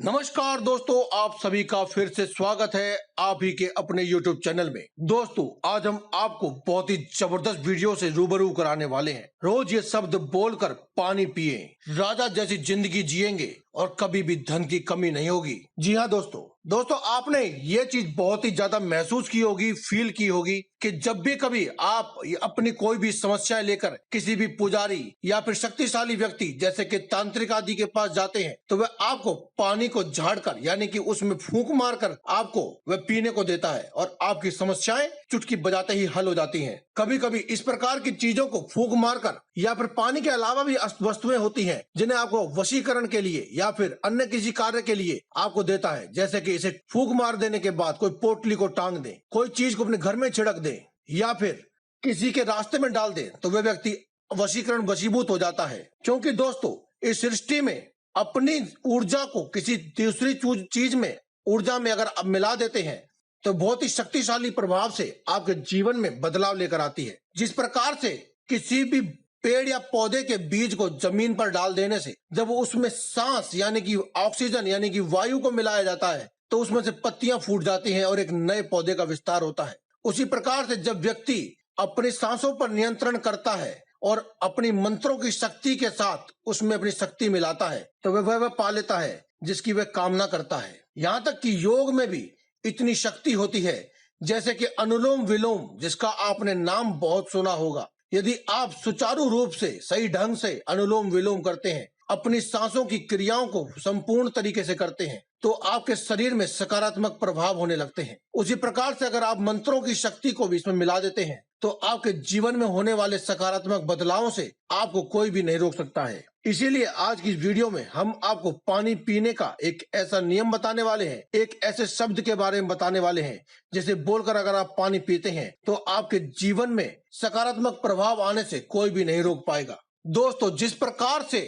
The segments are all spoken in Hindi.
नमस्कार दोस्तों, आप सभी का फिर से स्वागत है आप ही के अपने YouTube चैनल में। दोस्तों, आज हम आपको बहुत ही जबरदस्त वीडियो से रूबरू कराने वाले हैं। रोज ये शब्द बोलकर पानी पिए, राजा जैसी जिंदगी जिएंगे और कभी भी धन की कमी नहीं होगी। जी हाँ दोस्तों, आपने ये चीज बहुत ही ज्यादा महसूस की होगी, फील की होगी कि जब भी कभी आप अपनी कोई भी समस्याएं लेकर किसी भी पुजारी या फिर शक्तिशाली व्यक्ति जैसे कि तांत्रिक आदि के पास जाते हैं तो वह आपको पानी को झाड़कर यानी कि उसमें फूंक मारकर आपको वह पीने को देता है और आपकी समस्याएं चुटकी बजाते ही हल हो जाती हैं। कभी कभी इस प्रकार की चीजों को फूंक मारकर या फिर पानी के अलावा भी वस्तुएं होती हैं जिन्हें आपको वशीकरण के लिए या फिर अन्य किसी कार्य के लिए आपको देता है। जैसे कि इसे फूंक मार देने के बाद कोई पोटली को टांग दे, कोई चीज को अपने घर में छिड़क दे या फिर किसी के रास्ते में डाल दे तो वह व्यक्ति वशीभूत हो जाता है। क्योंकि दोस्तों, इस सृष्टि में अपनी ऊर्जा को किसी दूसरी चीज में ऊर्जा में अगर आप मिला देते हैं तो बहुत ही शक्तिशाली प्रभाव से आपके जीवन में बदलाव लेकर आती है। जिस प्रकार से किसी भी पेड़ या पौधे के बीज को जमीन पर डाल देने से जब उसमें सांस यानी कि ऑक्सीजन यानी कि वायु को मिलाया जाता है तो उसमें से पत्तियां फूट जाती हैं और एक नए पौधे का विस्तार होता है। उसी प्रकार से जब व्यक्ति अपनी सांसों पर नियंत्रण करता है और अपनी मंत्रों की शक्ति के साथ उसमें अपनी शक्ति मिलाता है तो वह पा लेता है जिसकी वह कामना करता है। यहाँ तक कि योग में भी इतनी शक्ति होती है, जैसे कि अनुलोम विलोम, जिसका आपने नाम बहुत सुना होगा। यदि आप सुचारू रूप से सही ढंग से अनुलोम विलोम करते हैं, अपनी सांसों की क्रियाओं को संपूर्ण तरीके से करते हैं तो आपके शरीर में सकारात्मक प्रभाव होने लगते हैं। उसी प्रकार से अगर आप मंत्रों की शक्ति को भी इसमें मिला देते हैं तो आपके जीवन में होने वाले सकारात्मक बदलावों से आपको कोई भी नहीं रोक सकता है। इसीलिए आज की इस वीडियो में हम आपको पानी पीने का एक ऐसा नियम बताने वाले हैं, एक ऐसे शब्द के बारे में बताने वाले हैं जिसे बोलकर अगर आप पानी पीते हैं तो आपके जीवन में सकारात्मक प्रभाव आने से कोई भी नहीं रोक पाएगा। दोस्तों, जिस प्रकार से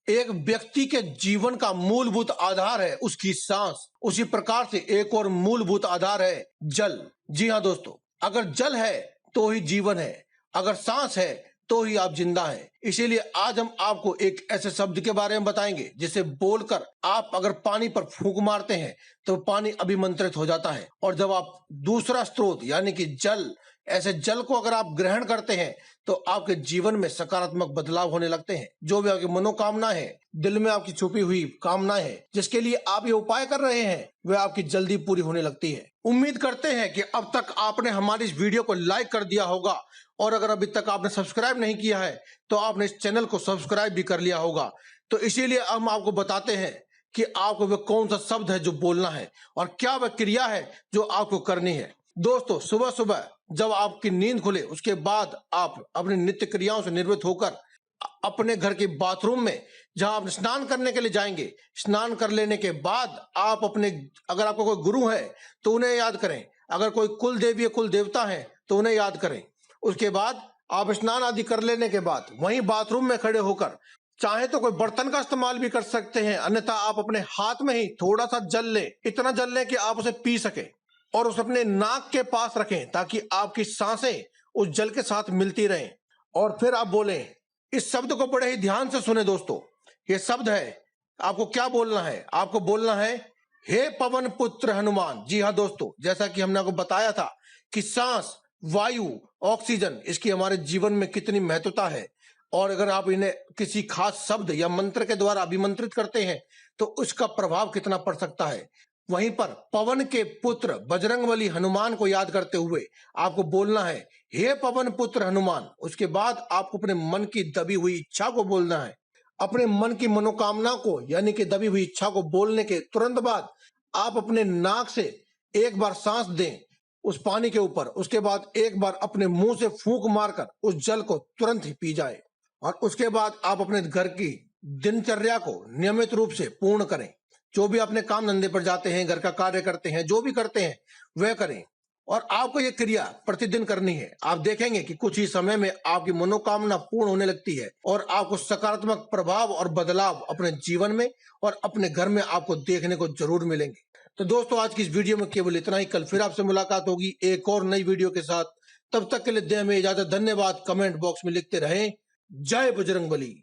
एक व्यक्ति के जीवन का मूलभूत आधार है उसकी सांस, उसी प्रकार से एक और मूलभूत आधार है जल। जी हाँ दोस्तों, अगर जल है तो ही जीवन है, अगर सांस है तो ही आप जिंदा हैं। इसीलिए आज हम आपको एक ऐसे शब्द के बारे में बताएंगे जिसे बोलकर आप अगर पानी पर फूंक मारते हैं तो पानी अभिमंत्रित हो जाता है और जब आप दूसरा स्रोत यानी कि जल, ऐसे जल को अगर आप ग्रहण करते हैं तो आपके जीवन में सकारात्मक बदलाव होने लगते हैं। जो भी आपकी मनोकामना है, दिल में आपकी छुपी हुई कामना है, जिसके लिए आप ये उपाय कर रहे हैं, वह आपकी जल्दी पूरी होने लगती है। उम्मीद करते हैं कि अब तक आपने हमारी इस वीडियो को लाइक कर दिया होगा और अगर अभी तक आपने सब्सक्राइब नहीं किया है तो आपने इस चैनल को सब्सक्राइब भी कर लिया होगा। तो इसीलिए हम आपको बताते हैं कि आपको वह कौन सा शब्द है जो बोलना है और क्या वह क्रिया है जो आपको करनी है। दोस्तों, सुबह सुबह जब आपकी नींद खुले उसके बाद आप अपनी नित्य क्रियाओं से निवृत्त होकर अपने घर के बाथरूम में जहां आप स्नान करने के लिए जाएंगे, स्नान कर लेने के बाद आप अपने, अगर आपको कोई गुरु है तो उन्हें याद करें, अगर कोई कुल देवी या कुल देवता है तो उन्हें याद करें। उसके बाद आप स्नान आदि कर लेने के बाद वहीं बाथरूम में खड़े होकर चाहे तो कोई बर्तन का इस्तेमाल भी कर सकते हैं, अन्यथा आप अपने हाथ में ही थोड़ा सा जल लें, इतना जल लें कि आप उसे पी सकें और उसे अपने नाक के पास रखें ताकि आपकी सांसें उस जल के साथ मिलती रहें और फिर आप बोलें। इस शब्द को बड़े ही ध्यान से सुने दोस्तों, ये शब्द है, आपको क्या बोलना है, आपको बोलना है हे पवन पुत्र हनुमान। जी हाँ दोस्तों, जैसा कि हमने आपको बताया था कि सांस, वायु, ऑक्सीजन, इसकी हमारे जीवन में कितनी महत्वता है और अगर आप इन्हें किसी खास शब्द या मंत्र के द्वारा अभिमंत्रित करते हैं तो उसका प्रभाव कितना पड़ सकता है। वहीं पर पवन के पुत्र बजरंगबली हनुमान को याद करते हुए आपको बोलना है हे पवन पुत्र हनुमान। उसके बाद आपको अपने मन की दबी हुई इच्छा को बोलना है। अपने मन की मनोकामना को यानी कि दबी हुई इच्छा को बोलने के तुरंत बाद आप अपने नाक से एक बार सांस दें उस पानी के ऊपर, उसके बाद एक बार अपने मुंह से फूंक मारकर उस जल को तुरंत ही पी जाए और उसके बाद आप अपने घर की दिनचर्या को नियमित रूप से पूर्ण करें। जो भी अपने काम धंधे पर जाते हैं, घर का कार्य करते हैं, जो भी करते हैं वह करें और आपको यह क्रिया प्रतिदिन करनी है। आप देखेंगे कि कुछ ही समय में आपकी मनोकामना पूर्ण होने लगती है और आपको सकारात्मक प्रभाव और बदलाव अपने जीवन में और अपने घर में आपको देखने को जरूर मिलेंगे। तो दोस्तों, आज की इस वीडियो में केवल इतना ही। कल फिर आपसे मुलाकात होगी एक और नई वीडियो के साथ। तब तक के लिए दें हमें इजाजत। धन्यवाद। कमेंट बॉक्स में लिखते रहें जय बजरंगबली।